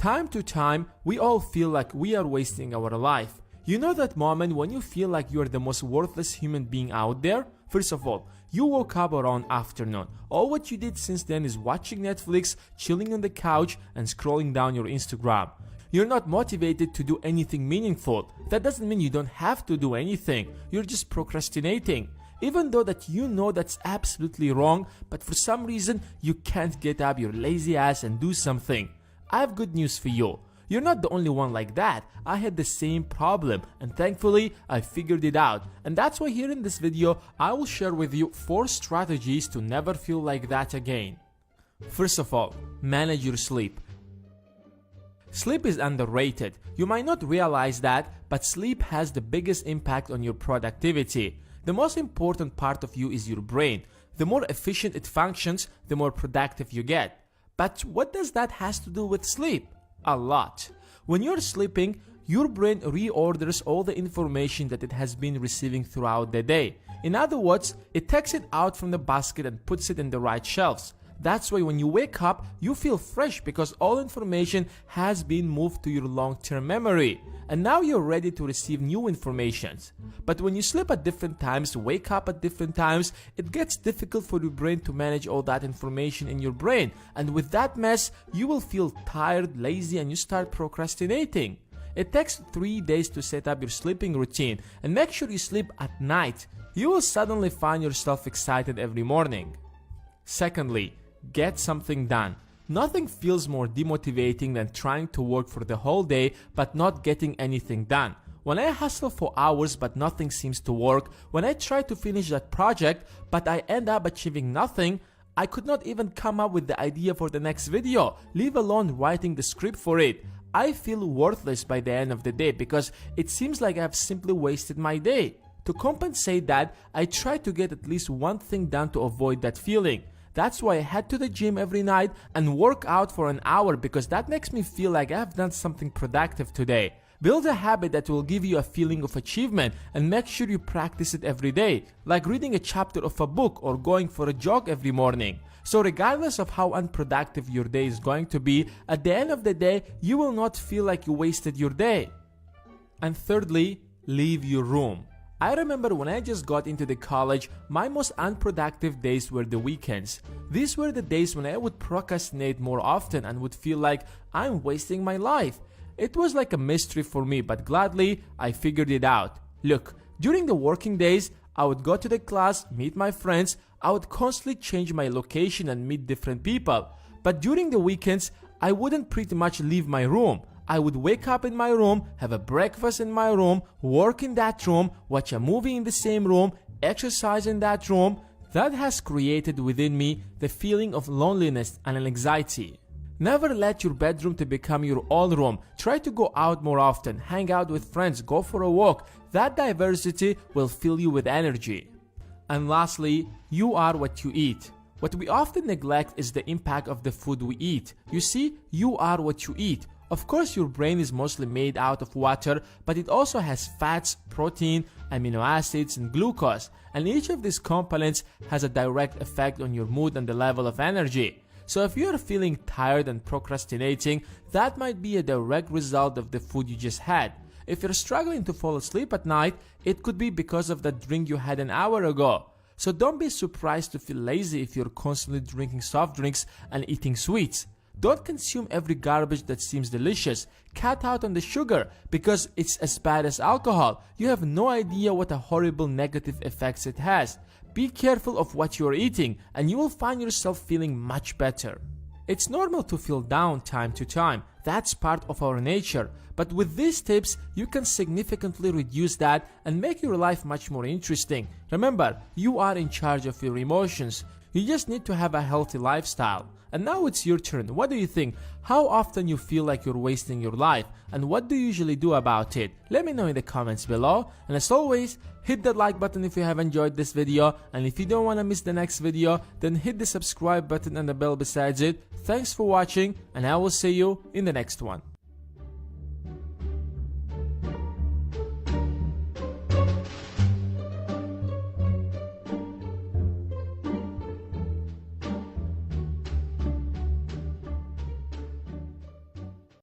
Time to time, we all feel like we are wasting our life. You know that moment when you feel like you are the most worthless human being out there? First of all, you woke up around afternoon. All what you did since then is watching Netflix, chilling on the couch, and scrolling down your Instagram. You're not motivated to do anything meaningful. That doesn't mean you don't have to do anything. You're just procrastinating. Even though that you know that's absolutely wrong, but for some reason you can't get up your lazy ass and do something. I have good news for you. You're not the only one like that. I had the same problem, and thankfully I figured it out. And that's why here in this video I will share with you 4 strategies to never feel like that again. First of all, manage your sleep. Sleep is underrated. You might not realize that, but sleep has the biggest impact on your productivity. The most important part of you is your brain. The more efficient it functions, the more productive you get. But what does that has to do with sleep? A lot. When you're sleeping, your brain reorders all the information that it has been receiving throughout the day. In other words, it takes it out from the basket and puts it in the right shelves. That's why when you wake up, you feel fresh because all information has been moved to your long-term memory. And now you're ready to receive new information. But when you sleep at different times, wake up at different times, it gets difficult for your brain to manage all that information in your brain. And with that mess, you will feel tired, lazy, and you start procrastinating. It takes 3 days to set up your sleeping routine, and make sure you sleep at night. You will suddenly find yourself excited every morning. Secondly, get something done. Nothing feels more demotivating than trying to work for the whole day but not getting anything done. When I hustle for hours but nothing seems to work, when I try to finish that project but I end up achieving nothing, I could not even come up with the idea for the next video, leave alone writing the script for it. I feel worthless by the end of the day because it seems like I've simply wasted my day. To compensate that, I try to get at least one thing done to avoid that feeling. That's why I head to the gym every night and work out for an hour because that makes me feel like I've done something productive today. Build a habit that will give you a feeling of achievement and make sure you practice it every day, like reading a chapter of a book or going for a jog every morning. So regardless of how unproductive your day is going to be, at the end of the day, you will not feel like you wasted your day. And thirdly, leave your room. I remember when I just got into the college, my most unproductive days were the weekends. These were the days when I would procrastinate more often and would feel like I'm wasting my life. It was like a mystery for me, but gladly I figured it out. Look, during the working days, I would go to the class, meet my friends, I would constantly change my location and meet different people. But during the weekends, I wouldn't pretty much leave my room. I would wake up in my room, have a breakfast in my room, work in that room, watch a movie in the same room, exercise in that room. That has created within me the feeling of loneliness and anxiety. Never let your bedroom to become your all room. Try to go out more often, hang out with friends, go for a walk. That diversity will fill you with energy. And lastly, you are what you eat. What we often neglect is the impact of the food we eat. You see, you are what you eat. Of course, your brain is mostly made out of water, but it also has fats, protein, amino acids, and glucose. And each of these components has a direct effect on your mood and the level of energy. So if you're feeling tired and procrastinating, that might be a direct result of the food you just had. If you're struggling to fall asleep at night, it could be because of the drink you had an hour ago. So don't be surprised to feel lazy if you're constantly drinking soft drinks and eating sweets. Don't consume every garbage that seems delicious. Cut out on the sugar because it's as bad as alcohol. You have no idea what a horrible negative effects it has. Be careful of what you're eating and you will find yourself feeling much better. It's normal to feel down time to time. That's part of our nature. But with these tips, you can significantly reduce that and make your life much more interesting. Remember, you are in charge of your emotions. You just need to have a healthy lifestyle. And now it's your turn. What do you think? How often you feel like you're wasting your life? And what do you usually do about it? Let me know in the comments below. And as always, hit that like button if you have enjoyed this video. And if you don't want to miss the next video, then hit the subscribe button and the bell besides it. Thanks for watching, and I will see you in the next one.